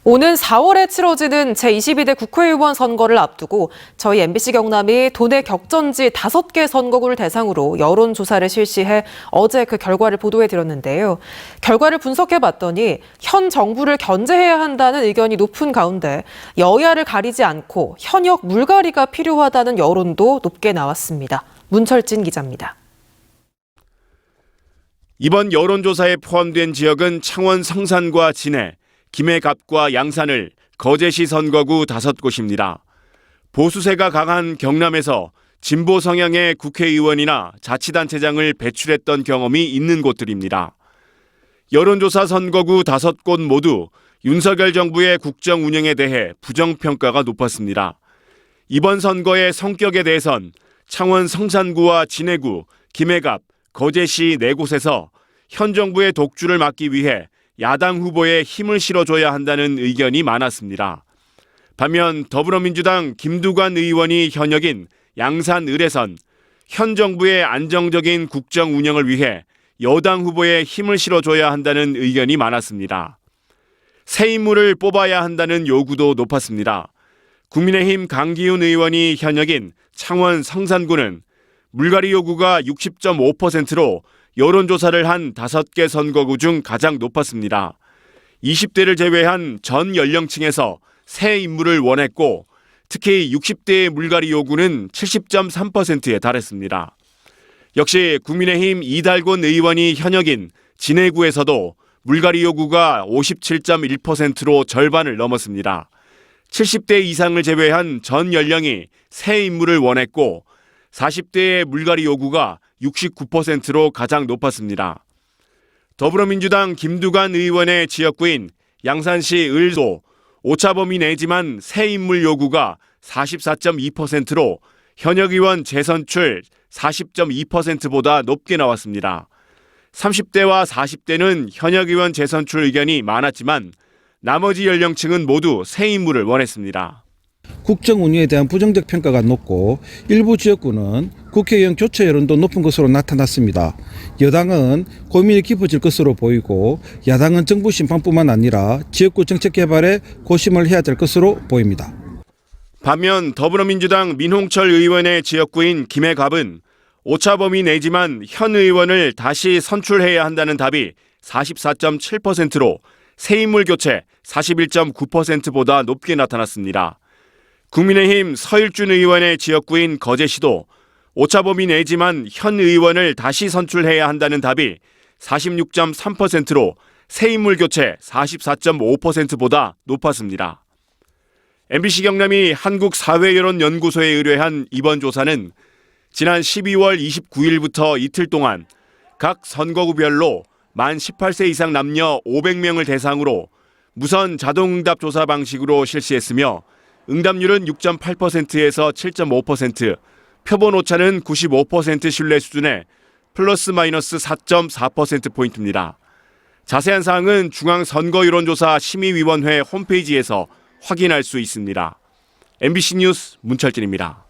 오는 4월에 치러지는 제22대 국회의원 선거를 앞두고 저희 MBC 경남이 도내 격전지 5개 선거구를 대상으로 여론조사를 실시해 어제 그 결과를 보도해드렸는데요. 결과를 분석해봤더니 현 정부를 견제해야 한다는 의견이 높은 가운데 여야를 가리지 않고 현역 물갈이가 필요하다는 여론도 높게 나왔습니다. 문철진 기자입니다. 이번 여론조사에 포함된 지역은 창원 성산과 진해, 김해갑과 양산을 거제시 선거구 5곳입니다. 보수세가 강한 경남에서 진보 성향의 국회의원이나 자치단체장을 배출했던 경험이 있는 곳들입니다. 여론조사 선거구 5곳 모두 윤석열 정부의 국정 운영에 대해 부정평가가 높았습니다. 이번 선거의 성격에 대해선 창원 성산구와 진해구, 김해갑, 거제시 4곳에서 현 정부의 독주를 막기 위해 야당 후보에 힘을 실어줘야 한다는 의견이 많았습니다. 반면 더불어민주당 김두관 의원이 현역인 양산 을에선 현 정부의 안정적인 국정 운영을 위해 여당 후보에 힘을 실어줘야 한다는 의견이 많았습니다. 새 인물을 뽑아야 한다는 요구도 높았습니다. 국민의힘 강기훈 의원이 현역인 창원 성산구는 물갈이 요구가 60.5%로 여론조사를 한 5개 선거구 중 가장 높았습니다. 20대를 제외한 전 연령층에서 새 인물을 원했고 특히 60대의 물갈이 요구는 70.3%에 달했습니다. 역시 국민의힘 이달곤 의원이 현역인 진해구에서도 물갈이 요구가 57.1%로 절반을 넘었습니다. 70대 이상을 제외한 전 연령이 새 인물을 원했고 40대의 물갈이 요구가 69%로 가장 높았습니다. 더불어민주당 김두관 의원의 지역구인 양산시 을도 오차범위 내지만 새 인물 요구가 44.2%로 현역 의원 재선출 40.2%보다 높게 나왔습니다. 30대와 40대는 현역 의원 재선출 의견이 많았지만 나머지 연령층은 모두 새 인물을 원했습니다. 국정 운영에 대한 부정적 평가가 높고 일부 지역구는 국회의원 교체 여론도 높은 것으로 나타났습니다. 여당은 고민이 깊어질 것으로 보이고 야당은 정부 심판뿐만 아니라 지역구 정책 개발에 고심을 해야 될 것으로 보입니다. 반면 더불어민주당 민홍철 의원의 지역구인 김해갑은 오차범위 내지만 현 의원을 다시 선출해야 한다는 답이 44.7%로 새 인물 교체 41.9%보다 높게 나타났습니다. 국민의힘 서일준 의원의 지역구인 거제시도 오차범위 내지만 현 의원을 다시 선출해야 한다는 답이 46.3%로 새 인물 교체 44.5%보다 높았습니다. MBC 경남이 한국사회여론연구소에 의뢰한 이번 조사는 지난 12월 29일부터 이틀 동안 각 선거구별로 만 18세 이상 남녀 500명을 대상으로 무선 자동응답 조사 방식으로 실시했으며 응답률은 6.8%에서 7.5%, 표본 오차는 95% 신뢰 수준의 플러스 마이너스 4.4%포인트입니다. 자세한 사항은 중앙선거여론조사 심의위원회 홈페이지에서 확인할 수 있습니다. MBC 뉴스 문철진입니다.